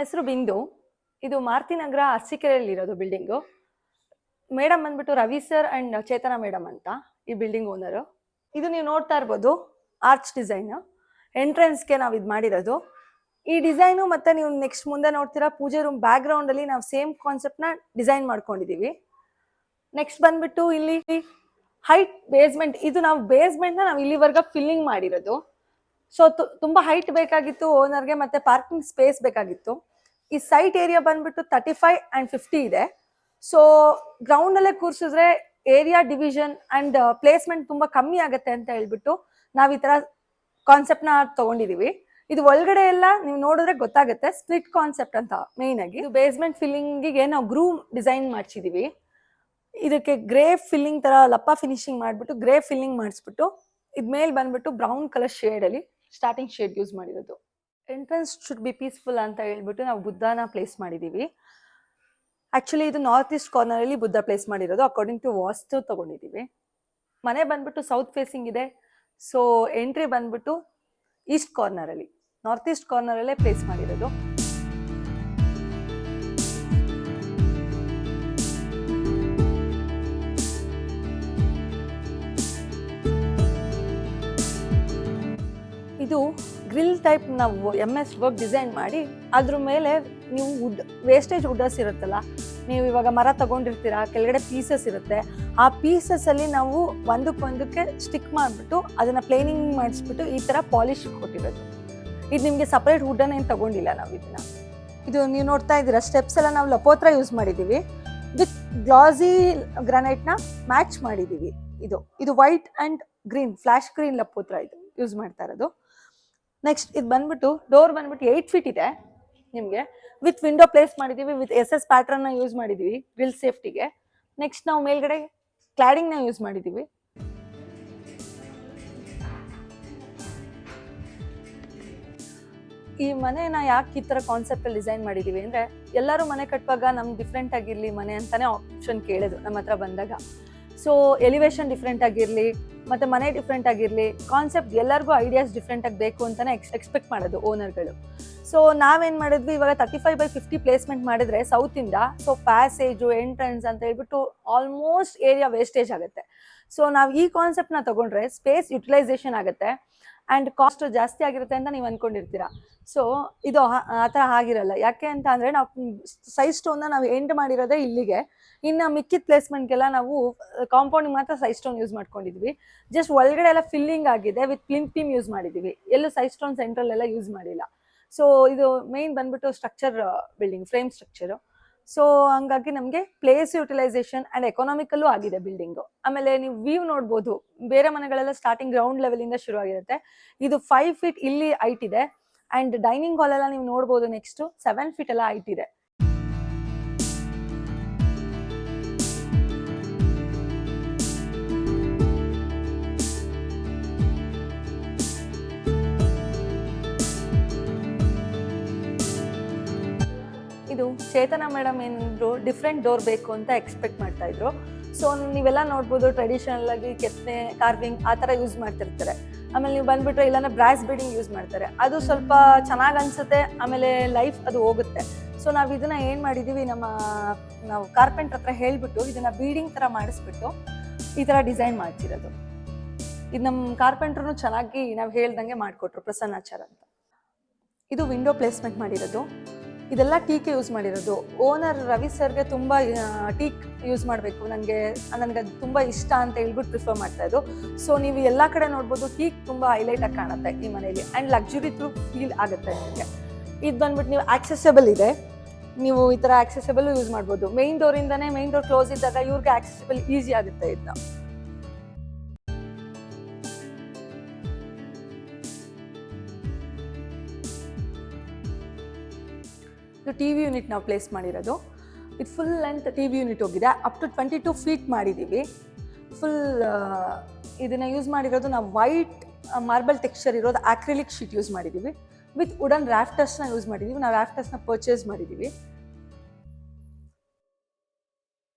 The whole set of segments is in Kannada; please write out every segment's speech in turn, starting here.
ಹೆಸರು ಬಿಂದು. ಇದು ಮಾರುತಿ ನಗರ ಅರಸೀಕೆರೆಯಲ್ಲಿರೋದು ಬಿಲ್ಡಿಂಗು. ಮೇಡಮ್ ಬಂದ್ಬಿಟ್ಟು Ravi sir and Chetana madam ಅಂತ ಈ ಬಿಲ್ಡಿಂಗ್ ಓನರು. ಇದು ನೀವು ನೋಡ್ತಾ ಇರ್ಬೋದು ಆರ್ಚ್ ಡಿಸೈನ್. ಎಂಟ್ರೆನ್ಸ್ಗೆ ನಾವು ಇದು ಮಾಡಿರೋದು ಈ ಡಿಸೈನು. ಮತ್ತೆ ನೀವು ನೆಕ್ಸ್ಟ್ ಮುಂದೆ ನೋಡ್ತೀರಾ ಪೂಜೆ ರೂಮ್ ಬ್ಯಾಕ್ ಗ್ರೌಂಡ್ ಅಲ್ಲಿ ನಾವು ಸೇಮ್ ಕಾನ್ಸೆಪ್ಟ್ನ ಡಿಸೈನ್ ಮಾಡ್ಕೊಂಡಿದೀವಿ. ನೆಕ್ಸ್ಟ್ ಬಂದ್ಬಿಟ್ಟು ಇಲ್ಲಿ ಹೈಟ್ ಬೇಸ್ಮೆಂಟ್. ಇದು ನಾವು ಬೇಸ್ಮೆಂಟ್ನ ನಾವು ಇಲ್ಲಿವರೆಗೆ ಫಿಲ್ಲಿಂಗ್ ಮಾಡಿರೋದು. ಸೊ ತುಂಬಾ ಹೈಟ್ ಬೇಕಾಗಿತ್ತು ಓನರ್ಗೆ, ಮತ್ತೆ ಪಾರ್ಕಿಂಗ್ ಸ್ಪೇಸ್ ಬೇಕಾಗಿತ್ತು. ಈ ಸೈಟ್ ಏರಿಯಾ ಬಂದ್ಬಿಟ್ಟು 35 and 50 ಇದೆ. ಸೊ ಗ್ರೌಂಡ್ ಅಲ್ಲೇ ಕೂರ್ಸಿದ್ರೆ ಏರಿಯಾ ಡಿವಿಷನ್ ಅಂಡ್ ಪ್ಲೇಸ್ಮೆಂಟ್ ತುಂಬಾ ಕಮ್ಮಿ ಆಗುತ್ತೆ ಅಂತ ಹೇಳ್ಬಿಟ್ಟು ನಾವ್ ಈ ತರ ಕಾನ್ಸೆಪ್ಟ್ ನ ತಗೊಂಡಿದೀವಿ. ಇದು ಒಳಗಡೆ ಎಲ್ಲ ನೀವು ನೋಡಿದ್ರೆ ಗೊತ್ತಾಗುತ್ತೆ ಸ್ಪ್ಲಿಟ್ ಕಾನ್ಸೆಪ್ಟ್ ಅಂತ. ಮೇನ್ ಆಗಿ ಇದು ಬೇಸ್ಮೆಂಟ್ ಫಿಲ್ಲಿಂಗಿಗೆ ನಾವು ಗ್ರೂವ್ ಡಿಸೈನ್ ಮಾಡ್ಸಿದೀವಿ. ಇದಕ್ಕೆ ಗ್ರೇ ಫಿಲ್ಲಿಂಗ್ ತರ ಲಪ್ಪ ಫಿನಿಶಿಂಗ್ ಮಾಡ್ಬಿಟ್ಟು ಗ್ರೇ ಫಿಲ್ಲಿಂಗ್ ಮಾಡಿಸ್ಬಿಟ್ಟು ಇದ್ಮೇಲೆ ಬಂದ್ಬಿಟ್ಟು ಬ್ರೌನ್ ಕಲರ್ ಶೇಡ್ ಅಲ್ಲಿ ಸ್ಟಾರ್ಟಿಂಗ್ ಶೇಡ್ ಯೂಸ್ ಮಾಡಿರೋದು. ಎಂಟ್ರೆನ್ಸ್ ಶುಡ್ ಬಿ ಪೀಸ್ಫುಲ್ ಅಂತ ಹೇಳ್ಬಿಟ್ಟು ನಾವು ಬುದ್ಧನ ಪ್ಲೇಸ್ ಮಾಡಿದೀವಿ. ಆಕ್ಚುಲಿ ಇದು ನಾರ್ತ್ ಈಸ್ಟ್ ಕಾರ್ನರ್ ಅಲ್ಲಿ ಬುದ್ಧ ಪ್ಲೇಸ್ ಮಾಡಿರೋದು ಅಕಾರ್ಡಿಂಗ್ ಟು ವಾಸ್ತು ತಗೊಂಡಿದೀವಿ. ಮನೆ ಬಂದ್ಬಿಟ್ಟು ಸೌತ್ ಫೇಸಿಂಗ್ ಇದೆ. ಸೊ ಎಂಟ್ರಿ ಬಂದ್ಬಿಟ್ಟು ಈಸ್ಟ್ ಕಾರ್ನರ್ ಅಲ್ಲಿ, ನಾರ್ತ್ ಈಸ್ಟ್ ಕಾರ್ನರ್ ಅಲ್ಲೇ ಪ್ಲೇಸ್ ಮಾಡಿರೋದು. ಇದು ಗ್ರಿಲ್ ಟೈಪ್ ನಾವು MS ವರ್ಕ್ ಡಿಸೈನ್ ಮಾಡಿ ಅದ್ರ ಮೇಲೆ ನೀವು ವುಡ್ ವೇಸ್ಟೇಜ್ ವುಡ್ಡಸ್ ಇರುತ್ತಲ್ಲ, ನೀವು ಇವಾಗ ಮರ ತಗೊಂಡಿರ್ತೀರಾ, ಕೆಳಗಡೆ ಪೀಸಸ್ ಇರುತ್ತೆ. ಆ ಪೀಸಸ್ ಅಲ್ಲಿ ನಾವು ಒಂದಕ್ಕೆ ಸ್ಟಿಕ್ ಮಾಡಿಬಿಟ್ಟು ಅದನ್ನ ಪ್ಲೇನಿಂಗ್ ಮಾಡಿಸ್ಬಿಟ್ಟು ಈ ತರ ಪಾಲಿಶ್ ಕೊಟ್ಟಿರೋದು. ಇದು ನಿಮಗೆ ಸಪರೇಟ್ ವುಡ್ ಅನ್ನ ಏನು ತಗೊಂಡಿಲ್ಲ ನಾವು ಇದನ್ನ. ಇದು ನೀವು ನೋಡ್ತಾ ಇದ್ದೀರಾ ಸ್ಟೆಪ್ಸ್ ಎಲ್ಲ ನಾವು ಲಪೋತ್ರ ಯೂಸ್ ಮಾಡಿದೀವಿ. ವಿತ್ ಗ್ಲಾಸಿ ಗ್ರಾನೈಟ್ ನ ಮ್ಯಾಚ್ ಮಾಡಿದೀವಿ. ಇದು white and green flash green ಲಪೋತ್ರ ಇದು ಯೂಸ್ ಮಾಡ್ತಾ ಇರೋದು. ನೆಕ್ಸ್ಟ್ ಇದು ಬಂದ್ಬಿಟ್ಟು ಡೋರ್ ಬಂದ್ಬಿಟ್ಟು 8 feet ಇದೆ ನಿಮಗೆ. ವಿತ್ ವಿಂಡೋ ಪ್ಲೇಸ್ ಮಾಡಿದೀವಿ. ವಿತ್ SS ಪ್ಯಾಟರ್ನ್ ನ ಯೂಸ್ ಮಾಡಿದೀವಿ ಗ್ರಿಲ್ ಸೇಫ್ಟಿಗೆ. ನೆಕ್ಸ್ಟ್ ನಾವು ಮೇಲ್ಗಡೆ ಕ್ಲಾಡಿಂಗ್ ನ ಯೂಸ್ ಮಾಡಿದೀವಿ. ಈ ಮನೆನ ಯಾಕೆ ಈ ತರ ಕಾನ್ಸೆಪ್ಟ್ ಅಲ್ಲಿ ಡಿಸೈನ್ ಮಾಡಿದೀವಿ ಅಂದ್ರೆ, ಎಲ್ಲರೂ ಮನೆ ಕಟ್ಟುವಾಗ ನಮ್ಗೆ ಡಿಫ್ರೆಂಟ್ ಆಗಿರ್ಲಿ ಮನೆ ಅಂತಾನೆ ಆಪ್ಷನ್ ಕೇಳಿದ್ರು ನಮ್ಮ ಹತ್ರ ಬಂದಾಗ. ಸೊ ಎಲಿವೇಶನ್ ಡಿಫ್ರೆಂಟ್ ಆಗಿರ್ಲಿ, ಮತ್ತೆ ಮನೆ ಡಿಫ್ರೆಂಟ್ ಆಗಿರ್ಲಿ, ಕಾನ್ಸೆಪ್ಟ್ ಎಲ್ಲರಿಗೂ ಐಡಿಯಾಸ್ ಡಿಫ್ರೆಂಟ್ ಆಗಿ ಬೇಕು ಅಂತಾನೆ ಎಕ್ಸ್ಪೆಕ್ಟ್ ಮಾಡೋದು ಓನರ್ಗಳು. ಸೊ ನಾವೇನ್ ಮಾಡಿದ್ವಿ, ಇವಾಗ 35 by 50 ಪ್ಲೇಸ್ಮೆಂಟ್ ಮಾಡಿದ್ರೆ ಸೌತ್ ಇಂದ, ಸೊ ಪ್ಯಾಸೇಜು ಎಂಟ್ರೆನ್ಸ್ ಅಂತ ಹೇಳ್ಬಿಟ್ಟು ಆಲ್ಮೋಸ್ಟ್ ಏರಿಯಾ ವೇಸ್ಟೇಜ್ ಆಗುತ್ತೆ. ಸೊ ನಾವು ಈ ಕಾನ್ಸೆಪ್ಟ್ ನ ತಗೊಂಡ್ರೆ ಸ್ಪೇಸ್ ಯುಟಿಲೈಸೇಷನ್ ಆಗುತ್ತೆ ಅಂಡ್ ಕಾಸ್ಟ್ ಜಾಸ್ತಿ ಆಗಿರುತ್ತೆ ಅಂತ ನೀವು ಅನ್ಕೊಂಡಿರ್ತೀರಾ. ಸೊ ಇದು ಆ ಥರ ಆಗಿರಲ್ಲ. ಯಾಕೆ ಅಂತ ಅಂದ್ರೆ ನಾವು ಸೈಡ್ ಸ್ಟೋನ್ ನಾವು ಎಂಡ್ ಮಾಡಿರೋದೇ ಇಲ್ಲಿಗೆ. ಇನ್ನು ಮಿಕ್ಕಿದ ಪ್ಲೇಸ್ಮೆಂಟ್ಗೆಲ್ಲ ನಾವು ಕಾಂಪೌಂಡ್ ಮಾತ್ರ ಸೈಡ್ ಸ್ಟೋನ್ ಯೂಸ್ ಮಾಡ್ಕೊಂಡಿದ್ವಿ. ಜಸ್ಟ್ ಒಳಗಡೆ ಎಲ್ಲ ಫಿಲ್ಲಿಂಗ್ ಆಗಿದೆ ವಿತ್ ಪ್ಲಿಂತ್ ಬೀಮ್ ಯೂಸ್ ಮಾಡಿದೀವಿ. ಎಲ್ಲೂ ಸೈಡ್ ಸ್ಟೋನ್ ಸೆಂಟ್ರಲ್ ಎಲ್ಲ ಯೂಸ್ ಮಾಡಿಲ್ಲ. ಸೊ ಇದು ಮೇನ್ ಬಂದ್ಬಿಟ್ಟು structure building frame structure. So ಹಂಗಾಗಿ ನಮಗೆ ಪ್ಲೇಸ್ ಯುಟಿಲೈಸೇಷನ್ ಅಂಡ್ ಎಕನಾಮಿಕಲ್ಲೂ ಆಗಿದೆ ಬಿಲ್ಡಿಂಗು. ಆಮೇಲೆ ನೀವು ವ್ಯೂ ನೋಡ್ಬೋದು, ಬೇರೆ ಮನೆಗಳೆಲ್ಲ ಸ್ಟಾರ್ಟಿಂಗ್ ಗ್ರೌಂಡ್ ಲೆವೆಲ್ ಇಂದ ಶುರು ಆಗಿರುತ್ತೆ. ಇದು 5 feet ಇಲ್ಲಿ ಹೈಟ್ ಇದೆ ಅಂಡ್ ಡೈನಿಂಗ್ ಹಾಲ್ ಎಲ್ಲ ನೀವು ನೋಡ್ಬೋದು. ನೆಕ್ಸ್ಟ್ 7 feet ಎಲ್ಲ ಹೈಟ್ ಇದೆ. ಇದು ಚೇತನಾ ಮೇಡಮ್ ಏನಿದ್ರು ಡಿಫ್ರೆಂಟ್ ಡೋರ್ ಬೇಕು ಅಂತ ಎಕ್ಸ್ಪೆಕ್ಟ್ ಮಾಡ್ತಾ ಇದ್ರು. ಸೊ ನೀವೆಲ್ಲ ನೋಡ್ಬೋದು ಟ್ರೆಡಿಷನಲ್ ಆಗಿ ಕೆತ್ತನೆ ಕಾರ್ವಿಂಗ್ ಆ ಥರ ಯೂಸ್ ಮಾಡ್ತಿರ್ತಾರೆ. ಆಮೇಲೆ ನೀವು ಬಂದ್ಬಿಟ್ರೆ ಇಲ್ಲಾಂದ್ರೆ ಬ್ರಾಸ್ ಬೀಡಿಂಗ್ ಯೂಸ್ ಮಾಡ್ತಾರೆ. ಅದು ಸ್ವಲ್ಪ ಚೆನ್ನಾಗಿ ಅನ್ಸುತ್ತೆ, ಆಮೇಲೆ ಲೈಫ್ ಅದು ಹೋಗುತ್ತೆ. ಸೊ ನಾವು ಇದನ್ನ ಏನು ಮಾಡಿದ್ದೀವಿ, ನಾವು ಕಾರ್ಪೆಂಟರ್ ಹತ್ರ ಹೇಳ್ಬಿಟ್ಟು ಇದನ್ನ ಬೀಡಿಂಗ್ ಥರ ಮಾಡಿಸ್ಬಿಟ್ಟು ಈ ಥರ ಡಿಸೈನ್ ಮಾಡ್ತಿರೋದು. ಇದು ನಮ್ಮ ಕಾರ್ಪೆಂಟ್ರೂ ಚೆನ್ನಾಗಿ ನಾವು ಹೇಳ್ದಂಗೆ ಮಾಡಿಕೊಟ್ರು, ಪ್ರಸನ್ನಾಚಾರ ಅಂತ. ಇದು ವಿಂಡೋ ಪ್ಲೇಸ್ಮೆಂಟ್ ಮಾಡಿರೋದು. ಇದೆಲ್ಲ ಟೀಕ್ ಯೂಸ್ ಮಾಡಿರೋದು. ಓನರ್ ರವಿ ಸರ್ಗೆ ತುಂಬ ಟೀಕ್ ಯೂಸ್ ಮಾಡಬೇಕು, ನನಗೆ ಅದು ತುಂಬ ಇಷ್ಟ ಅಂತ ಹೇಳ್ಬಿಟ್ಟು ಪ್ರಿಫರ್ ಮಾಡ್ತಾ ಇದ್ರು. ಸೊ ನೀವು ಎಲ್ಲ ಕಡೆ ನೋಡ್ಬೋದು ಟೀಕ್ ತುಂಬ ಹೈಲೈಟ್ ಆಗಿ ಕಾಣುತ್ತೆ ಈ ಮನೆಯಲ್ಲಿ ಆ್ಯಂಡ್ ಲಕ್ಸುರಿ ಥ್ರೂ ಫೀಲ್ ಆಗುತ್ತೆ ನಿಮಗೆ. ಇದು ಬಂದ್ಬಿಟ್ಟು ನೀವು ಆಕ್ಸೆಸಬಲ್ ಇದೆ, ನೀವು ಈ ಥರ ಆಕ್ಸೆಸಬಲ್ ಯೂಸ್ ಮಾಡ್ಬೋದು. ಮೇನ್ ಡೋರಿಂದನೇ ಮೇನ್ ಡೋರ್ ಕ್ಲೋಸ್ ಇದ್ದಾಗ ಇವ್ರಿಗೆ ಆಕ್ಸೆಸಬಲ್ ಈಸಿ ಆಗುತ್ತೆ ಇದನ್ನ. ಇದು TV ಯೂನಿಟ್ ನಾವು ಪ್ಲೇಸ್ ಮಾಡಿರೋದು. ಇದು ಫುಲ್ ಲೆಂತ್ TV ಯೂನಿಟ್ ಹೋಗಿದೆ. ಅಪ್ ಟು 22 feet ಮಾಡಿದ್ದೀವಿ. ಫುಲ್ ಇದನ್ನ ಯೂಸ್ ಮಾಡಿರೋದು ನಾವು ವೈಟ್ ಮಾರ್ಬಲ್ ಟೆಕ್ಸ್ಚರ್ ಇರೋದು ಆಕ್ರಿಲಿಕ್ ಶೀಟ್ ಯೂಸ್ ಮಾಡಿದ್ದೀವಿ. ವಿತ್ ವುಡನ್ ರಾಫ್ಟರ್ಸ್ನ ಯೂಸ್ ಮಾಡಿದ್ದೀವಿ. ನಾವು ರಾಫ್ಟರ್ಸ್ನ ಪರ್ಚೇಸ್ ಮಾಡಿದ್ದೀವಿ.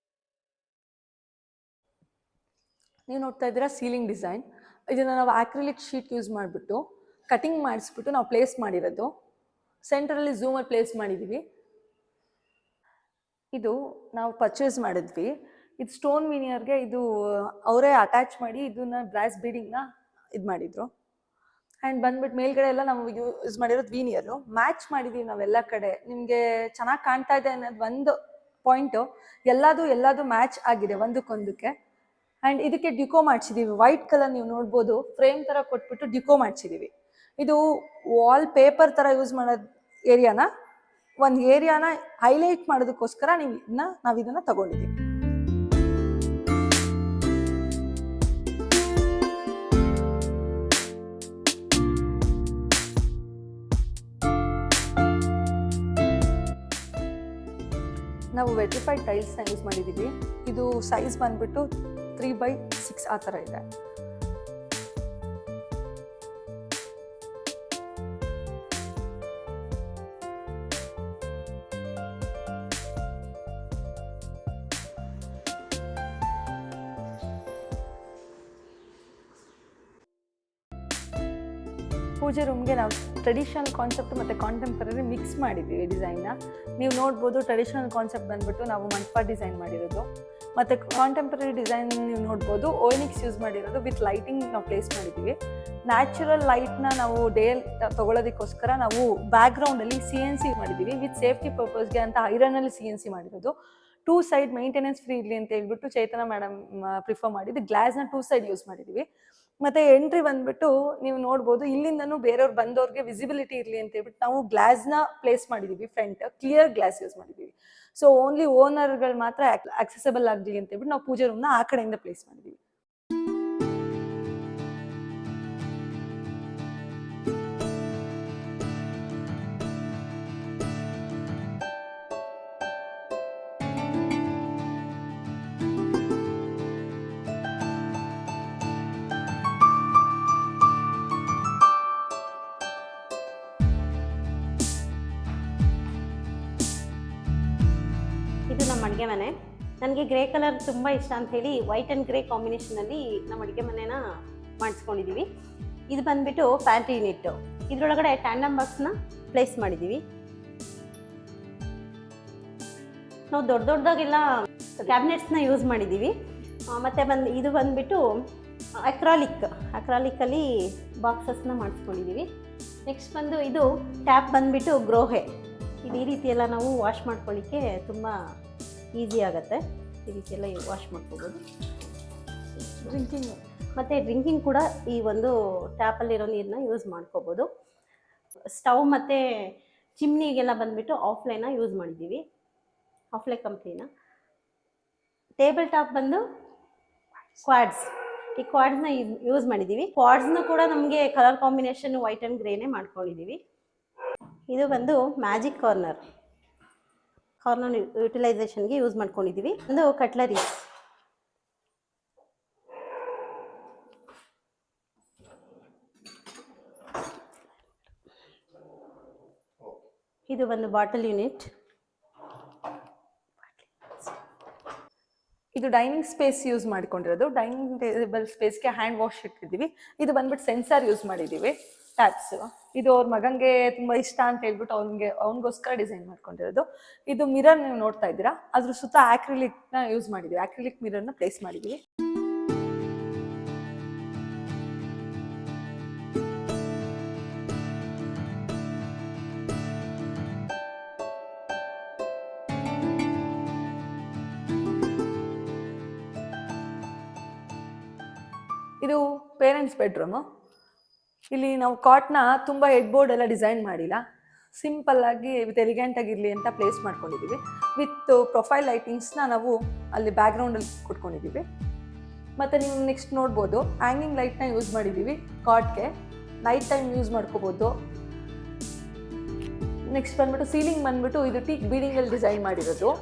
ನೀವು ನೋಡ್ತಾ ಇದ್ದೀರಾ ಸೀಲಿಂಗ್ ಡಿಸೈನ್. ಇದನ್ನು ನಾವು ಆಕ್ರಿಲಿಕ್ ಶೀಟ್ ಯೂಸ್ ಮಾಡಿಬಿಟ್ಟು ಕಟಿಂಗ್ ಮಾಡಿಸ್ಬಿಟ್ಟು ನಾವು ಪ್ಲೇಸ್ ಮಾಡಿರೋದು. ಸೆಂಟ್ರಲ್ಲಿ ಝೂಮರ್ ಪ್ಲೇಸ್ ಮಾಡಿದ್ದೀವಿ. ಇದು ನಾವು ಪರ್ಚೇಸ್ ಮಾಡಿದ್ವಿ. ಇದು ಸ್ಟೋನ್ ವಿನಿಯರ್ಗೆ ಇದು ಅವರೇ ಅಟ್ಯಾಚ್ ಮಾಡಿ ಇದನ್ನ ಬ್ರಾಸ್ ಬೀಡಿಂಗ್ನ ಇದು ಮಾಡಿದ್ರು. ಆ್ಯಂಡ್ ಬಂದ್ಬಿಟ್ಟು ಮೇಲ್ಗಡೆ ಎಲ್ಲ ನಾವು ಯೂಸ್ ಮಾಡಿರೋದು ವೀನಿಯರು ಮ್ಯಾಚ್ ಮಾಡಿದ್ದೀವಿ ನಾವೆಲ್ಲ ಕಡೆ. ನಿಮಗೆ ಚೆನ್ನಾಗಿ ಕಾಣ್ತಾ ಇದೆ ಅನ್ನೋದು ಒಂದು ಪಾಯಿಂಟು. ಎಲ್ಲದು ಮ್ಯಾಚ್ ಆಗಿದೆ ಒಂದಕ್ಕೊಂದಕ್ಕೆ. ಆ್ಯಂಡ್ ಇದಕ್ಕೆ ಡ್ಯುಕೋ ಮಾಡಿಸಿದ್ದೀವಿ. ವೈಟ್ ಕಲರ್ ನೀವು ನೋಡ್ಬೋದು, ಫ್ರೇಮ್ ಥರ ಕೊಟ್ಬಿಟ್ಟು ಡ್ಯುಕೋ ಮಾಡಿಸಿದ್ದೀವಿ. ಇದು ವಾಲ್ ಪೇಪರ್ ಥರ ಯೂಸ್ ಮಾಡೋದು ಏರಿಯಾನ ಒಂದು ಏರಿಯಾನ ಹೈಲೈಟ್ ಮಾಡೋದಕ್ಕೋಸ್ಕರ ನಾವು ಇದನ್ನು ತಗೊಂಡಿದ್ದೀವಿ. ನಾವು ವೆಟ್ರಿಫೈಡ್ ಟೈಲ್ಸ್ನ ಯೂಸ್ ಮಾಡಿದ್ದೀವಿ. ಇದು ಸೈಜ್ ಬಂದ್ಬಿಟ್ಟು 3/6 ಆ ಥರ ಇದೆ. ಪೂಜೆ ರೂಮ್ಗೆ ನಾವು ಟ್ರೆಡಿಷನಲ್ ಕಾನ್ಸೆಪ್ಟ್ ಮತ್ತು ಕಾಂಟೆಂಪರರಿ ಮಿಕ್ಸ್ ಮಾಡಿದ್ದೀವಿ ಡಿಸೈನ್ನ. ನೀವು ನೋಡ್ಬೋದು, ಟ್ರೆಡಿಷನಲ್ ಕಾನ್ಸೆಪ್ಟ್ ಬಂದ್ಬಿಟ್ಟು ನಾವು ಮಂಟಪ ಡಿಸೈನ್ ಮಾಡಿರೋದು, ಮತ್ತು ಕಾಂಟೆಂಪರರಿ ಡಿಸೈನ್ ನೀವು ನೋಡ್ಬೋದು ಓನಿಕ್ಸ್ ಯೂಸ್ ಮಾಡಿರೋದು ವಿತ್ ಲೈಟಿಂಗ್ ನಾವು ಪ್ಲೇಸ್ ಮಾಡಿದ್ದೀವಿ. ನ್ಯಾಚುರಲ್ ಲೈಟ್ನ ನಾವು ತೊಗೊಳೋದಕ್ಕೋಸ್ಕರ ನಾವು ಬ್ಯಾಕ್ಗ್ರೌಂಡಲ್ಲಿ CNC ಮಾಡಿದ್ದೀವಿ. ವಿತ್ ಸೇಫ್ಟಿ ಪರ್ಪಸ್ಗೆ ಅಂತ ಐರನಲ್ಲಿ CNC ಮಾಡಿರೋದು. 2 ಸೈಡ್ ಮೇಂಟೆನೆನ್ಸ್ ಫ್ರೀ ಇರಲಿ ಅಂತ ಹೇಳ್ಬಿಟ್ಟು ಚೇತನ ಮೇಡಮ್ ಪ್ರಿಫರ್ ಮಾಡಿದ್ದು ಗ್ಲಾಸ್ನ 2 ಸೈಡ್ ಯೂಸ್ ಮಾಡಿದ್ದೀವಿ. ಮತ್ತು ಎಂಟ್ರಿ ಬಂದ್ಬಿಟ್ಟು ನೀವು ನೋಡ್ಬೋದು, ಇಲ್ಲಿಂದನೂ ಬೇರೆಯವ್ರು ಬಂದವ್ರಿಗೆ ವಿಸಿಬಿಲಿಟಿ ಇರಲಿ ಅಂತ ಹೇಳ್ಬಿಟ್ಟು ನಾವು ಗ್ಲಾಸ್ನ ಪ್ಲೇಸ್ ಮಾಡಿದ್ದೀವಿ. ಫ್ರಂಟ್ ಕ್ಲಿಯರ್ ಗ್ಲಾಸ್ ಯೂಸ್ ಮಾಡಿದ್ದೀವಿ. ಸೊ ಓನ್ಲಿ ಓನರ್ಗಳು ಮಾತ್ರ ಆಕ್ಸೆಸಬಲ್ ಆಗಲಿ ಅಂತ ಹೇಳ್ಬಿಟ್ಟು ನಾವು ಪೂಜೆ ರೂಮ್ನ ಆ ಕಡೆಯಿಂದ ಪ್ಲೇಸ್ ಮಾಡಿದ್ದೀವಿ. ಇದು ನಮ್ಮ ಅಡುಗೆ ಮನೆ. ನನಗೆ ಗ್ರೇ ಕಲರ್ ತುಂಬ ಇಷ್ಟ ಅಂಥೇಳಿ ವೈಟ್ ಆ್ಯಂಡ್ ಗ್ರೇ ಕಾಂಬಿನೇಷನಲ್ಲಿ ನಮ್ಮ ಅಡುಗೆ ಮನೆನ ಮಾಡಿಸ್ಕೊಂಡಿದ್ದೀವಿ. ಇದು ಬಂದುಬಿಟ್ಟು ಪ್ಯಾಂಟ್ರಿ ಯೂನಿಟ್ಟು. ಇದರೊಳಗಡೆ ಟ್ಯಾಂಡಮ್ ಬಾಕ್ಸ್ನ ಪ್ಲೇಸ್ ಮಾಡಿದ್ದೀವಿ. ನಾವು ದೊಡ್ಡದಾಗೆಲ್ಲ ಕ್ಯಾಬಿನೆಟ್ಸ್ನ ಯೂಸ್ ಮಾಡಿದ್ದೀವಿ. ಮತ್ತು ಇದು ಬಂದುಬಿಟ್ಟು ಅಕ್ರಾಲಿಕ್ಕಲ್ಲಿ ಬಾಕ್ಸಸ್ನ ಮಾಡಿಸ್ಕೊಂಡಿದ್ದೀವಿ. ನೆಕ್ಸ್ಟ್ ಇದು ಟ್ಯಾಪ್ ಬಂದುಬಿಟ್ಟು ಗ್ರೋಹೆ. ಇದು ಈ ರೀತಿಯೆಲ್ಲ ನಾವು ವಾಶ್ ಮಾಡ್ಕೊಳ್ಳಿಕ್ಕೆ ತುಂಬ ಈಸಿ ಆಗುತ್ತೆ. ಈ ರೀತಿಯೆಲ್ಲ ವಾಶ್ ಮಾಡ್ಕೋಬೋದು. ಮತ್ತು ಡ್ರಿಂಕಿಂಗ್ ಕೂಡ ಈ ಒಂದು ಟ್ಯಾಪಲ್ಲಿರೋ ನೀರನ್ನ ಯೂಸ್ ಮಾಡ್ಕೋಬೋದು. ಸ್ಟವ್ ಮತ್ತು ಚಿಮ್ನಿಗೆಲ್ಲ ಬಂದುಬಿಟ್ಟು ಆಫ್ಲೈನ ಯೂಸ್ ಮಾಡಿದ್ದೀವಿ, ಆಫ್ಲೈ ಕಂಪ್ನಿನ. ಟೇಬಲ್ ಟಾಪ್ ಬಂದು ಕ್ವಾಡ್ಸ್. ಈ ಕ್ವಾಡ್ಸ್ನ ಯೂಸ್ ಮಾಡಿದ್ದೀವಿ. ಕ್ವಾಡ್ಸ್ನು ಕೂಡ ನಮಗೆ ಕಲರ್ ಕಾಂಬಿನೇಷನ್ ವೈಟ್ ಆ್ಯಂಡ್ ಗ್ರೇನೇ ಮಾಡ್ಕೊಂಡಿದ್ದೀವಿ. ಇದು ಬಂದು ಮ್ಯಾಜಿಕ್ ಕಾರ್ನರ್ ಯುಟಿಲೈಸೇಷನ್ಗೆ ಯೂಸ್ ಮಾಡ್ಕೊಂಡಿದ್ದೀವಿ. ಒಂದು ಕಟ್ಲರಿ. ಇದು ಒಂದು ಬಾಟಲ್ ಯೂನಿಟ್. ಇದು ಡೈನಿಂಗ್ ಸ್ಪೇಸ್ ಯೂಸ್ ಮಾಡ್ಕೊಂಡಿರೋದು. ಡೈನಿಂಗ್ ಟೇಬಲ್ ಸ್ಪೇಸ್ಗೆ ಹ್ಯಾಂಡ್ ವಾಶ್ ಇಟ್ಟಿದ್ದೀವಿ. ಇದು ಬಂದ್ಬಿಟ್ಟು ಸೆನ್ಸಾರ್ ಯೂಸ್ ಮಾಡಿದ್ದೀವಿ, ಟ್ಯಾಪ್ಸ್. ಇದು ಅವ್ರ ಮಗಂಗೆ ತುಂಬ ಇಷ್ಟ ಅಂತ ಹೇಳ್ಬಿಟ್ಟು ಅವನಿಗೋಸ್ಕರ ಡಿಸೈನ್ ಮಾಡ್ಕೊಂಡಿರೋದು. ಇದು ಮಿರರ್ ನೀವು ನೋಡ್ತಾ ಇದ್ದೀರಾ, ಅದ್ರ ಸುತ್ತ ಆಕ್ರಿಲಿಕ್ನ ಯೂಸ್ ಮಾಡಿದ್ದೀವಿ. ಆಕ್ರಿಲಿಕ್ ಮಿರರ್ನ ಪ್ಲೇಸ್ ಮಾಡಿದ್ದೀವಿ. ಇದು ಪೇರೆಂಟ್ಸ್ ಬೆಡ್ರೂಮು. ಇಲ್ಲಿ ನಾವು ಕಾಟ್ನ ತುಂಬ ಹೆಡ್ ಬೋರ್ಡ್ ಎಲ್ಲ ಡಿಸೈನ್ ಮಾಡಿಲ್ಲ, ಸಿಂಪಲ್ಲಾಗಿ ವಿತ್ ಎಲಿಗೆಂಟ್ ಆಗಿರಲಿ ಅಂತ ಪ್ಲೇಸ್ ಮಾಡ್ಕೊಂಡಿದ್ದೀವಿ. ವಿತ್ ಪ್ರೊಫೈಲ್ ಲೈಟಿಂಗ್ಸ್ನ ನಾವು ಅಲ್ಲಿ ಬ್ಯಾಕ್ಗ್ರೌಂಡಲ್ಲಿ ಕೊಟ್ಕೊಂಡಿದ್ದೀವಿ. ಮತ್ತು ನೀವು ನೆಕ್ಸ್ಟ್ ನೋಡ್ಬೋದು, ಹ್ಯಾಂಗಿಂಗ್ ಲೈಟ್ನ ಯೂಸ್ ಮಾಡಿದ್ದೀವಿ ಕಾಟ್ಗೆ. ನೈಟ್ ಟೈಮ್ ಯೂಸ್ ಮಾಡ್ಕೋಬೋದು. ನೆಕ್ಸ್ಟ್ ಬಂದ್ಬಿಟ್ಟು ಸೀಲಿಂಗ್ ಬಂದ್ಬಿಟ್ಟು ಇದು ಟೀಕ್ ಬೀಡಿಂಗಲ್ಲಿ ಡಿಸೈನ್ ಮಾಡಿರೋದು.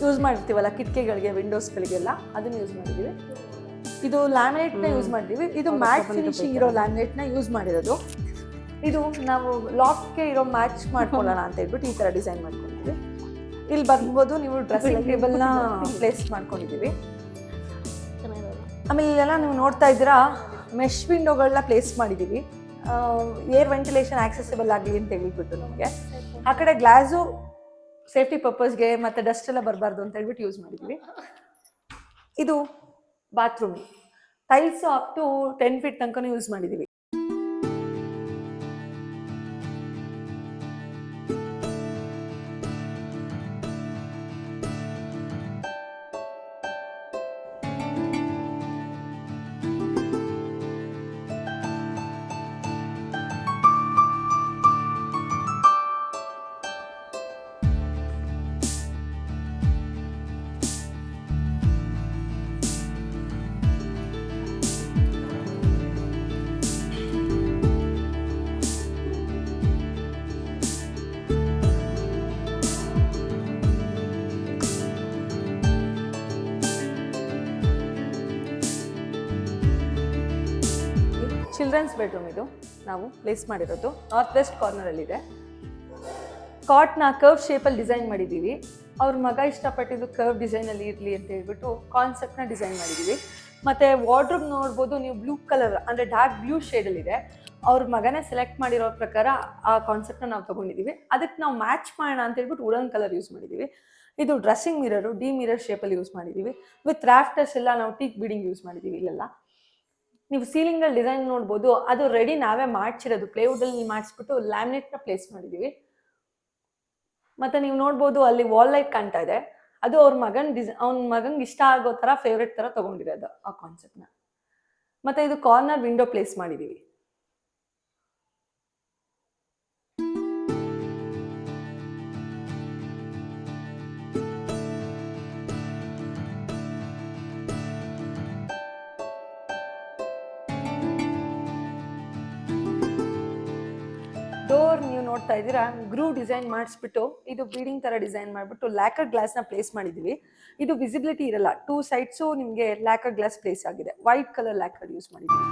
ಯೂಸ್ ಮಾಡಿರ್ತೀವಲ್ಲ ಕಿಟಕಿಗಳಿಗೆ, ವಿಂಡೋಸ್ಗಳಿಗೆಲ್ಲ, ಅದನ್ನು ಯೂಸ್ ಮಾಡಿದ್ದೀವಿ. ಇದು ಲ್ಯಾಮಿನೇಟ್ನ ಯೂಸ್ ಮಾಡಿದ್ದೀವಿ. ಇದು ಮ್ಯಾಟ್ ಫಿನಿಶಿಂಗ್ ಇರೋ ಲ್ಯಾಮಿನೇಟ್ನ ಯೂಸ್ ಮಾಡಿರೋದು. ಇದು ನಾವು ಲಾಕ್ಗೆ ಇರೋ ಮ್ಯಾಚ್ ಮಾಡ್ಕೊಳ್ಳೋಣ ಅಂತ ಹೇಳ್ಬಿಟ್ಟು ಈ ಥರ ಡಿಸೈನ್ ಮಾಡ್ಕೊಂಡಿದ್ದೀವಿ. ಇಲ್ಲಿ ಬರ್ಬೋದು ನೀವು, ಡ್ರೆಸ್ಸಿಂಗ್ ಟೇಬಲ್ನ ಪ್ಲೇಸ್ ಮಾಡ್ಕೊಂಡಿದ್ದೀವಿ. ಆಮೇಲೆ ಇಲ್ಲೆಲ್ಲ ನೀವು ನೋಡ್ತಾ ಇದ್ದೀರಾ, ಮೆಶ್ ವಿಂಡೋಗಳನ್ನ ಪ್ಲೇಸ್ ಮಾಡಿದ್ದೀವಿ. ಏರ್ ವೆಂಟಿಲೇಷನ್ ಆಕ್ಸೆಸಿಬಲ್ ಆಗಲಿ ಅಂತ ಹೇಳ್ಬಿಟ್ಟು ನಮಗೆ ಆ ಕಡೆ ಗ್ಲಾಸು ಸೇಫ್ಟಿ ಪರ್ಪಸ್ಗೆ ಮತ್ತು ಡಸ್ಟ್ ಎಲ್ಲ ಬರಬಾರ್ದು ಅಂತ ಹೇಳ್ಬಿಟ್ಟು ಯೂಸ್ ಮಾಡಿದ್ದೀವಿ. ಇದು bathroom, tiles up to 10 feet ತನಕ ಯೂಸ್ ಮಾಡಿದ್ದೀವಿ. ಚಿಲ್ಡ್ರನ್ಸ್ ಬೆಡ್ರೂಮ್ ಇದು ನಾವು ಪ್ಲೇಸ್ ಮಾಡಿರೋದು ನಾರ್ತ್ ವೆಸ್ಟ್ ಕಾರ್ನರಲ್ಲಿದೆ. ಕಾಟ್ನ ಕರ್ವ್ ಶೇಪಲ್ಲಿ ಡಿಸೈನ್ ಮಾಡಿದ್ದೀವಿ. ಅವ್ರ ಮಗ ಇಷ್ಟಪಟ್ಟಿದ್ದು ಕರ್ವ್ ಡಿಸೈನಲ್ಲಿ ಇರಲಿ ಅಂತ ಹೇಳ್ಬಿಟ್ಟು ಕಾನ್ಸೆಪ್ಟ್ನ ಡಿಸೈನ್ ಮಾಡಿದ್ದೀವಿ. ಮತ್ತು ವಾರ್ಡ್ರೋಬ್ ನೋಡ್ಬೋದು ನೀವು, ಬ್ಲೂ ಕಲರ್ ಅಂದರೆ ಡಾರ್ಕ್ ಬ್ಲೂ ಶೇಡಲ್ಲಿದೆ. ಅವ್ರ ಮಗನೇ ಸೆಲೆಕ್ಟ್ ಮಾಡಿರೋ ಪ್ರಕಾರ ಆ ಕಾನ್ಸೆಪ್ಟ್ನ ನಾವು ತೊಗೊಂಡಿದ್ದೀವಿ. ಅದಕ್ಕೆ ನಾವು ಮ್ಯಾಚ್ ಮಾಡೋಣ ಅಂತ ಹೇಳ್ಬಿಟ್ಟು ವುಡನ್ ಕಲರ್ ಯೂಸ್ ಮಾಡಿದ್ದೀವಿ. ಇದು ಡ್ರೆಸ್ಸಿಂಗ್ ಮಿರರು ಡಿ ಮಿರರ್ ಶೇಪಲ್ಲಿ ಯೂಸ್ ಮಾಡಿದ್ದೀವಿ. ವಿತ್ ರಾಫ್ಟರ್ಸ್ ಎಲ್ಲ ನಾವು ಟೀಕ್ ಬೀಡಿಂಗ್ ಯೂಸ್ ಮಾಡಿದ್ದೀವಿ. ಇಲ್ಲೆಲ್ಲ ನೀವು ಸೀಲಿಂಗಲ್ಲಿ ಡಿಸೈನ್ ನೋಡ್ಬೋದು, ಅದು ರೆಡಿ ನಾವೇ ಮಾಡಿಸಿರೋದು, ಪ್ಲೇವುಡಲ್ಲಿ ಮಾಡಿಸ್ಬಿಟ್ಟು ಲ್ಯಾಮಿನೇಟ್ನ ಪ್ಲೇಸ್ ಮಾಡಿದ್ದೀವಿ. ಮತ್ತು ನೀವು ನೋಡ್ಬೋದು ಅಲ್ಲಿ ವಾಲ್ ಲೈಟ್ ಕಾಣ್ತಾ ಇದೆ, ಅದು ಅವ್ರ ಮಗಂಗೆ ಇಷ್ಟ ಆಗೋ ಥರ ಫೇವ್ರೆಟ್ ಥರ ತೊಗೊಂಡಿರೋದು ಆ ಕಾನ್ಸೆಪ್ಟ್ನ. ಮತ್ತು ಇದು ಕಾರ್ನರ್ ವಿಂಡೋ ಪ್ಲೇಸ್ ಮಾಡಿದ್ದೀವಿ. ಡೋರ್ ನೀವು ನೋಡ್ತಾ ಇದ್ದೀರಾ, ಗ್ರೂ ಡಿಸೈನ್ ಮಾಡಿಸ್ಬಿಟ್ಟು ಇದು ಬೀಡಿಂಗ್ ಥರ ಡಿಸೈನ್ ಮಾಡಿಬಿಟ್ಟು ಲ್ಯಾಕರ್ ಗ್ಲಾಸ್ನ ಪ್ಲೇಸ್ ಮಾಡಿದ್ದೀವಿ. ಇದು ವಿಸಿಬಿಲಿಟಿ ಇರಲ್ಲ, 2 ಸೈಡ್ಸು ನಿಮಗೆ ಲ್ಯಾಕರ್ ಗ್ಲಾಸ್ ಪ್ಲೇಸ್ ಆಗಿದೆ. ವೈಟ್ ಕಲರ್ ಲ್ಯಾಕರ್ ಯೂಸ್ ಮಾಡಿದ್ದೀವಿ.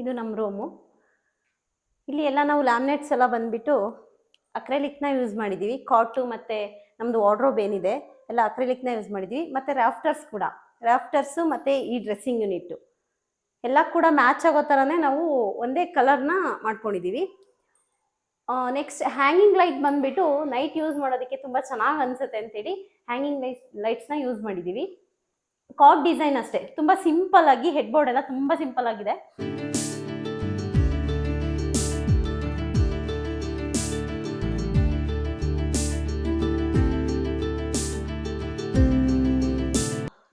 ಇದು ನಮ್ಮ ರೂಮು. ಇಲ್ಲಿ ಎಲ್ಲ ನಾವು ಲ್ಯಾಮಿನೇಟ್ಸ್ ಎಲ್ಲ ಬಂದುಬಿಟ್ಟು ಅಕ್ರೆಲಿಕ್ನ ಯೂಸ್ ಮಾಡಿದ್ದೀವಿ. ಕಾಟು ಮತ್ತು ನಮ್ಮದು ವಾರ್ಡ್ರೋಬ್ ಏನಿದೆ ಎಲ್ಲ ಅಕ್ರೆಲಿಕ್ನ ಯೂಸ್ ಮಾಡಿದ್ದೀವಿ. ಮತ್ತು ರಾಫ್ಟರ್ಸು ಮತ್ತು ಈ ಡ್ರೆಸ್ಸಿಂಗ್ ಯೂನಿಟ್ಟು ಎಲ್ಲ ಕೂಡ ಮ್ಯಾಚ್ ಆಗೋ ಥರನೇ ನಾವು ಒಂದೇ ಕಲರ್ನ ಮಾಡ್ಕೊಂಡಿದ್ದೀವಿ. ನೆಕ್ಸ್ಟ್ ಹ್ಯಾಂಗಿಂಗ್ ಲೈಟ್ ಬಂದುಬಿಟ್ಟು ನೈಟ್ ಯೂಸ್ ಮಾಡೋದಕ್ಕೆ ತುಂಬ ಚೆನ್ನಾಗಿ ಅನಿಸುತ್ತೆ ಅಂತೇಳಿ ಹ್ಯಾಂಗಿಂಗ್ ಲೈಟ್ಸ್ನ ಯೂಸ್ ಮಾಡಿದ್ದೀವಿ. ಕಾಟ್ ಡಿಸೈನ್ ಅಷ್ಟೇ, ತುಂಬ ಸಿಂಪಲ್ ಆಗಿ, ಹೆಡ್ ಬೋರ್ಡ್ ಎಲ್ಲ ತುಂಬ ಸಿಂಪಲ್ ಆಗಿದೆ.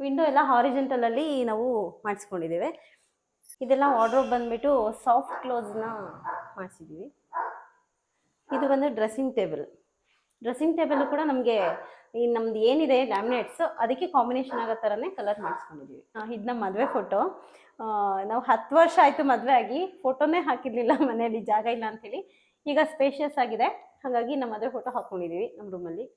ವಿಂಡೋ ಎಲ್ಲ ಹಾರಿಜೆಂಟಲಲ್ಲಿ ನಾವು ಮಾಡಿಸ್ಕೊಂಡಿದ್ದೇವೆ. ಇದೆಲ್ಲ ವಾರ್ಡ್ರೋಬ್ ಬಂದುಬಿಟ್ಟು ಸಾಫ್ಟ್ ಕ್ಲೋಸ್ನ ಮಾಡಿಸಿದ್ದೀವಿ. ಇದು ಬಂದು ಡ್ರೆಸ್ಸಿಂಗ್ ಟೇಬಲ್ ಕೂಡ ನಮಗೆ ಈ ನಮ್ದು ಏನಿದೆ ಲ್ಯಾಮಿನೇಟ್ಸ್ ಅದಕ್ಕೆ ಕಾಂಬಿನೇಷನ್ ಆಗೋ ಥರನೇ ಕಲರ್ ಮಾಡಿಸ್ಕೊಂಡಿದ್ದೀವಿ. ಇದು ನಮ್ಮ ಮದುವೆ ಫೋಟೋ. ನಾವು 10 ವರ್ಷ ಆಯಿತು ಮದುವೆ ಆಗಿ, ಫೋಟೋನೇ ಹಾಕಿರಲಿಲ್ಲ ಮನೆಯಲ್ಲಿ, ಜಾಗ ಇಲ್ಲ ಅಂಥೇಳಿ. ಈಗ ಸ್ಪೇಷಿಯಸ್ ಆಗಿದೆ, ಹಾಗಾಗಿ ನಮ್ಮ ಮದುವೆ ಫೋಟೋ ಹಾಕ್ಕೊಂಡಿದ್ದೀವಿ ನಮ್ಮ ರೂಮಲ್ಲಿ.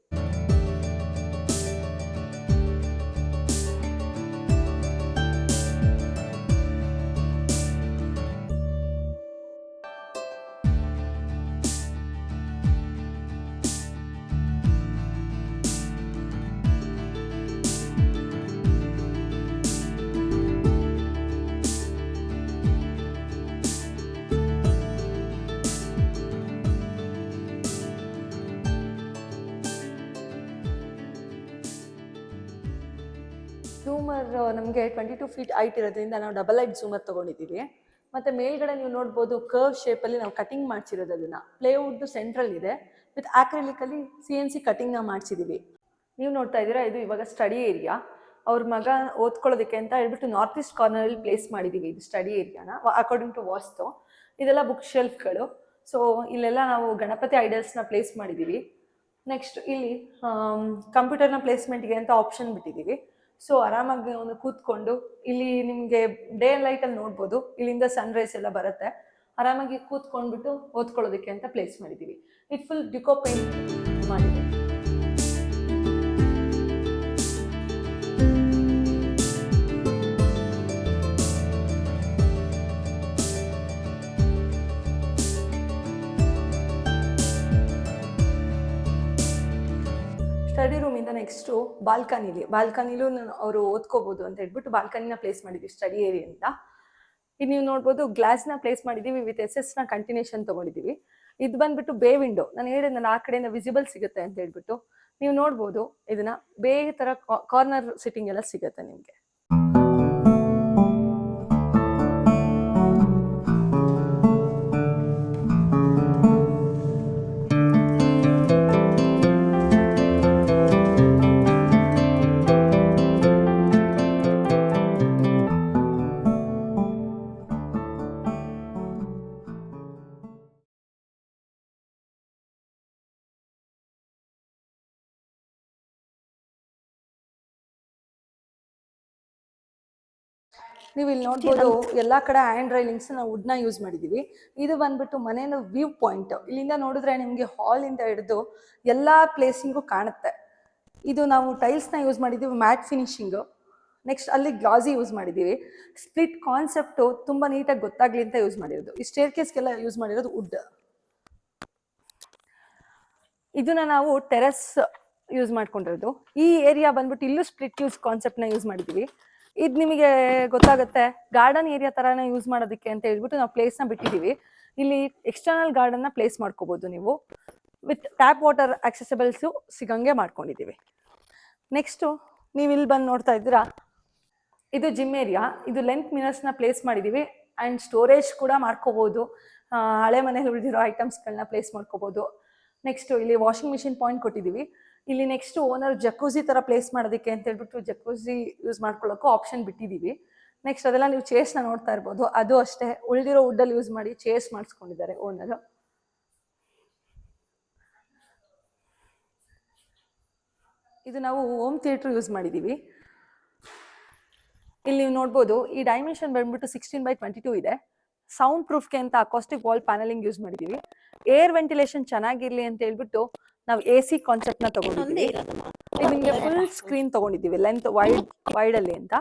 ಝೂಮರ್ ನಮಗೆ 22 ಫೀಟ್ ಹೈಟ್ ಇರೋದ್ರಿಂದ ನಾವು ಡಬಲ್ ಹೈಟ್ ಝೂಮರ್ ತೊಗೊಂಡಿದ್ದೀವಿ. ಮತ್ತು ಮೇಲ್ಗಡೆ ನೀವು ನೋಡ್ಬೋದು ಕರ್ವ್ ಶೇಪಲ್ಲಿ ನಾವು ಕಟಿಂಗ್ ಮಾಡಿಸಿರೋದು. ಅದನ್ನು ಪ್ಲೇವುಡ್ದು ಸೆಂಟ್ರಲ್ ಇದೆ, ವಿತ್ ಆಕ್ರಿಲಿಕಲ್ಲಿ CNC ಕಟಿಂಗ್ನ ಮಾಡಿಸಿದ್ದೀವಿ. ನೀವು ನೋಡ್ತಾ ಇದ್ದೀರಾ, ಇದು ಇವಾಗ ಸ್ಟಡಿ ಏರಿಯಾ. ಅವ್ರ ಮಗ ಓದ್ಕೊಳ್ಳೋದಕ್ಕೆ ಅಂತ ಹೇಳ್ಬಿಟ್ಟು ನಾರ್ತ್ ಈಸ್ಟ್ ಕಾರ್ನರಲ್ಲಿ ಪ್ಲೇಸ್ ಮಾಡಿದ್ದೀವಿ ಇದು ಸ್ಟಡಿ ಏರಿಯಾನ, ಅಕಾರ್ಡಿಂಗ್ ಟು ವಾಸ್ತು. ಇದೆಲ್ಲ ಬುಕ್ ಶೆಲ್ಫ್ಗಳು. ಸೊ ಇಲ್ಲೆಲ್ಲ ನಾವು ಗಣಪತಿ ಐಡಲ್ಸ್ನ ಪ್ಲೇಸ್ ಮಾಡಿದ್ದೀವಿ. ನೆಕ್ಸ್ಟ್ ಇಲ್ಲಿ ಕಂಪ್ಯೂಟರ್ನ ಪ್ಲೇಸ್ಮೆಂಟ್ಗೆ ಅಂತ ಆಪ್ಷನ್ ಬಿಟ್ಟಿದ್ದೀವಿ. ಸೊ ಆರಾಮಾಗಿ ಅವನು ಕೂತ್ಕೊಂಡು, ಇಲ್ಲಿ ನಿಮಗೆ ಡೇ ಆ್ಯಂಡ್ ಲೈಟಲ್ಲಿ ನೋಡ್ಬೋದು, ಇಲ್ಲಿಂದ ಸನ್ರೈಸ್ ಎಲ್ಲ ಬರುತ್ತೆ. ಆರಾಮಾಗಿ ಕೂತ್ಕೊಂಡ್ಬಿಟ್ಟು ಓದ್ಕೊಳ್ಳೋದಕ್ಕೆ ಅಂತ ಪ್ಲೇಸ್ ಮಾಡಿದ್ದೀವಿ. ಇದು ಫುಲ್ ಡಿಕೋ ಪೇಂಟ್ ಮಾಡಿದೆ. ನೆಕ್ಸ್ಟು ಬಾಲ್ಕನಿಲೂ ಅವರು ಓದ್ಕೋಬೋದು ಅಂತ ಹೇಳ್ಬಿಟ್ಟು ಬಾಲ್ಕನಿನ ಪ್ಲೇಸ್ ಮಾಡಿದ್ದೀವಿ ಸ್ಟಡಿ ಏರಿಯಾ ಅಂತ. ಇದು ನೀವು ನೋಡ್ಬೋದು ಗ್ಲಾಸ್ನ ಪ್ಲೇಸ್ ಮಾಡಿದ್ದೀವಿ ವಿತ್ SS ನ ಕಂಟಿನ್ಯೂಷನ್ ತೊಗೊಂಡಿದ್ದೀವಿ. ಇದು ಬಂದ್ಬಿಟ್ಟು ಬೇ ವಿಂಡೋ, ನಾನು ಹೇಳಿದೆ ಆ ಕಡೆಯಿಂದ ವಿಸಿಬಲ್ ಸಿಗುತ್ತೆ ಅಂತ ಹೇಳ್ಬಿಟ್ಟು ನೀವು ನೋಡ್ಬೋದು. ಇದನ್ನ ಬೇ ಥರ ಕಾರ್ನರ್ ಸಿಟ್ಟಿಂಗ್ ಎಲ್ಲ ಸಿಗುತ್ತೆ ನಿಮಗೆ. ನೀವು ಇಲ್ಲಿ ನೋಡ್ಬೋದು ಎಲ್ಲಾ ಕಡೆ ಹ್ಯಾಂಡ್ ರೈಲಿಂಗ್ಸ್ ನಾವು ವುಡ್ನ ಯೂಸ್ ಮಾಡಿದೀವಿ. ಇದು ಬಂದ್ಬಿಟ್ಟು ಮನೇನ ವ್ಯೂ ಪಾಯಿಂಟ್. ಇಲ್ಲಿಂದ ನೋಡಿದ್ರೆ ನಿಮಗೆ ಹಾಲ್ ಇಂದ ಹಿಡಿದು ಎಲ್ಲಾ ಪ್ಲೇಸಿಂಗು ಕಾಣುತ್ತೆ. ಇದು ನಾವು ಟೈಲ್ಸ್ನ ಯೂಸ್ ಮಾಡಿದ್ದೀವಿ, ಮ್ಯಾಟ್ ಫಿನಿಶಿಂಗ್. ನೆಕ್ಸ್ಟ್ ಅಲ್ಲಿ ಗ್ಲಾಸಿ ಯೂಸ್ ಮಾಡಿದ್ದೀವಿ. ಸ್ಪ್ಲಿಟ್ ಕಾನ್ಸೆಪ್ಟು ತುಂಬ ನೀಟಾಗಿ ಗೊತ್ತಾಗ್ಲಿ ಅಂತ ಯೂಸ್ ಮಾಡಿರೋದು. ಈ ಸ್ಟೇರ್ ಕೇಸ್ಗೆಲ್ಲ ಯೂಸ್ ಮಾಡಿರೋದು ವುಡ್. ಇದನ್ನ ನಾವು ಟೆರೆಸ್ ಯೂಸ್ ಮಾಡ್ಕೊಂಡಿರೋದು. ಈ ಏರಿಯಾ ಬಂದ್ಬಿಟ್ಟು ಇಲ್ಲೂ ಸ್ಪ್ಲಿಟ್ ಯೂಸ್ ಕಾನ್ಸೆಪ್ಟ್ನ ಯೂಸ್ ಮಾಡಿದ್ದೀವಿ. ಇದು ನಿಮಗೆ ಗೊತ್ತಾಗುತ್ತೆ ಗಾರ್ಡನ್ ಏರಿಯಾ ಥರನೇ ಯೂಸ್ ಮಾಡೋದಕ್ಕೆ ಅಂತ ಹೇಳ್ಬಿಟ್ಟು ನಾವು ಪ್ಲೇಸ್ನ ಬಿಟ್ಟಿದ್ದೀವಿ. ಇಲ್ಲಿ ಎಕ್ಸ್ಟರ್ನಲ್ ಗಾರ್ಡನ್ನ ಪ್ಲೇಸ್ ಮಾಡ್ಕೋಬೋದು ನೀವು. ವಿತ್ ಟ್ಯಾಪ್ ವಾಟರ್ ಆಕ್ಸೆಸಿಬಲ್ಸು ಸಿಗಂಗೆ ಮಾಡ್ಕೊಂಡಿದ್ದೀವಿ. ನೆಕ್ಸ್ಟು ನೀವು ಇಲ್ಲಿ ಬಂದು ನೋಡ್ತಾ ಇದ್ದೀರಾ, ಇದು ಜಿಮ್ ಏರಿಯಾ. ಇದು ಲೆಂತ್ ಮಿರರ್ಸ್ನ ಪ್ಲೇಸ್ ಮಾಡಿದ್ದೀವಿ ಆ್ಯಂಡ್ ಸ್ಟೋರೇಜ್ ಕೂಡ ಮಾಡ್ಕೋಬೋದು. ಹಳೆ ಮನೇಲಿ ಉಳಿದಿರೋ ಐಟಮ್ಸ್ಗಳನ್ನ ಪ್ಲೇಸ್ ಮಾಡ್ಕೋಬೋದು. ನೆಕ್ಸ್ಟು ಇಲ್ಲಿ ವಾಷಿಂಗ್ ಮಿಷಿನ್ ಪಾಯಿಂಟ್ ಕೊಟ್ಟಿದ್ದೀವಿ. ಇಲ್ಲಿ ನೆಕ್ಸ್ಟ್ ಓನರ್ ಜಕೂಸಿ ಥರ ಪ್ಲೇಸ್ ಮಾಡೋದಕ್ಕೆ ಅಂತ ಹೇಳ್ಬಿಟ್ಟು ಜಕೂಸಿ ಯೂಸ್ ಮಾಡ್ಕೊಳ್ಳೋಕ್ಕೂ ಆಪ್ಷನ್ ಬಿಟ್ಟಿದ್ದೀವಿ. ನೆಕ್ಸ್ಟ್ ಅದೆಲ್ಲ ನೀವು ಚೇರ್ಸ್ನ ನೋಡ್ತಾ ಇರ್ಬೋದು. ಅದು ಅಷ್ಟೇ ಉಳಿದಿರೋ ವುಡ್ಡಲ್ಲಿ ಯೂಸ್ ಮಾಡಿ ಚೇರ್ಸ್ ಮಾಡಿಸ್ಕೊಂಡಿದ್ದಾರೆ ಓನರು. ಇದು ನಾವು ಹೋಮ್ ಥಿಯೇಟ್ರ್ ಯೂಸ್ ಮಾಡಿದ್ದೀವಿ. ಇಲ್ಲಿ ನೀವು ನೋಡ್ಬೋದು ಈ ಡೈಮೆನ್ಷನ್ ಬಂದ್ಬಿಟ್ಟು 16x22 ಇದೆ. ಸೌಂಡ್ ಪ್ರೂಫ್ಗೆ ಅಂತ ಅಕಾಸ್ಟಿಕ್ ವಾಲ್ ಪ್ಯಾನಲಿಂಗ್ ಯೂಸ್ ಮಾಡಿದ್ದೀವಿ. ಏರ್ ವೆಂಟಿಲೇಷನ್ ಚೆನ್ನಾಗಿರಲಿ ಅಂತ ಹೇಳ್ಬಿಟ್ಟು ನಾವು AC ಕಾನ್ಸೆಪ್ಟ್ನ ತಗೊಂಡಿದ್ದೀವಿ. ನಿಮಗೆ ಫುಲ್ ಸ್ಕ್ರೀನ್ ತಗೊಂಡಿದ್ದೀವಿ ಲೆಂತ್ ವೈಡಲ್ಲಿ ಅಂತ.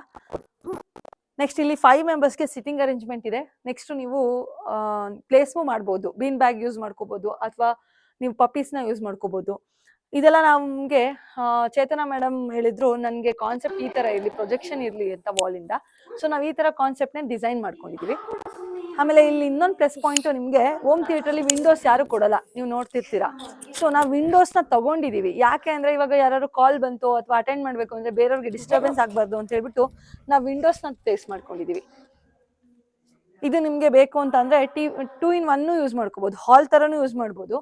ನೆಕ್ಸ್ಟ್ ಇಲ್ಲಿ 5 ಮೆಂಬರ್ಸ್ಗೆ ಸಿಟ್ಟಿಂಗ್ ಅರೇಂಜ್ಮೆಂಟ್ ಇದೆ. ನೆಕ್ಸ್ಟ್ ನೀವು ಪ್ಲೇಸ್ಮೂ ಮಾಡ್ಬೋದು, ಬೀನ್ ಬ್ಯಾಗ್ ಯೂಸ್ ಮಾಡ್ಕೋಬೋದು ಅಥವಾ ನೀವು ಪಪ್ಪೀಸ್ನ ಯೂಸ್ ಮಾಡ್ಕೋಬೋದು. ಇದೆಲ್ಲ ನಮಗೆ ಚೇತನಾ ಮೇಡಮ್ ಹೇಳಿದ್ರು ನನಗೆ ಕಾನ್ಸೆಪ್ಟ್ ಈ ಥರ ಇರಲಿ, ಪ್ರೊಜೆಕ್ಷನ್ ಇರಲಿ ಅಂತ ವಾಲಿಂದ. ಸೊ ನಾವು ಈ ಥರ ಕಾನ್ಸೆಪ್ಟ್ನ ಡಿಸೈನ್ ಮಾಡ್ಕೊಂಡಿದ್ದೀವಿ. ಆಮೇಲೆ ಇಲ್ಲಿ ಇನ್ನೊಂದು ಪ್ಲಸ್ ಪಾಯಿಂಟು, ನಿಮಗೆ ಹೋಮ್ ಥಿಯೇಟ್ರಲ್ಲಿ ವಿಂಡೋಸ್ ಯಾರು ಕೊಡಲ್ಲ, ನೀವು ನೋಡ್ತಿರ್ತೀರಾ. ಸೊ ನಾವು ವಿಂಡೋಸ್ನ ತಗೊಂಡಿದ್ದೀವಿ. ಯಾಕೆ ಅಂದರೆ ಇವಾಗ ಯಾರು ಕಾಲ್ ಬಂತು ಅಥವಾ ಅಟೆಂಡ್ ಮಾಡಬೇಕು ಅಂದರೆ ಬೇರೆಯವ್ರಿಗೆ ಡಿಸ್ಟರ್ಬೆನ್ಸ್ ಆಗಬಾರ್ದು ಅಂತ ಹೇಳ್ಬಿಟ್ಟು ನಾವು ವಿಂಡೋಸ್ನ ಪ್ಲೇಸ್ ಮಾಡ್ಕೊಂಡಿದ್ದೀವಿ. ಇದು ನಿಮಗೆ ಬೇಕು ಅಂತ ಅಂದರೆ 2-in-1 ಯೂಸ್ ಮಾಡ್ಕೋಬೋದು, ಹಾಲ್ ಥರನೂ ಯೂಸ್ ಮಾಡ್ಬೋದು.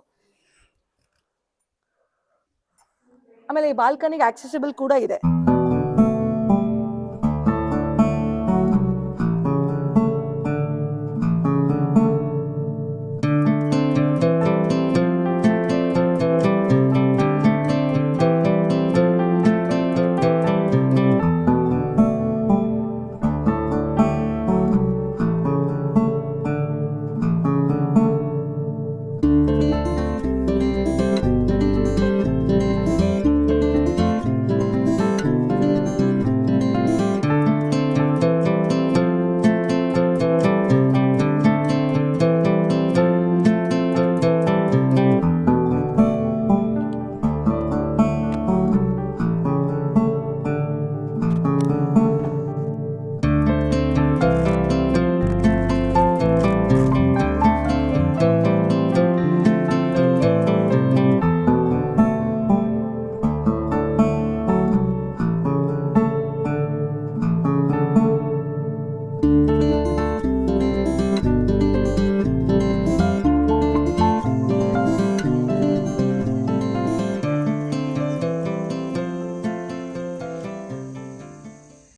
ಆಮೇಲೆ ಈ ಬಾಲ್ಕನಿಗೆ ಆಕ್ಸೆಸಿಬಲ್ ಕೂಡ ಇದೆ.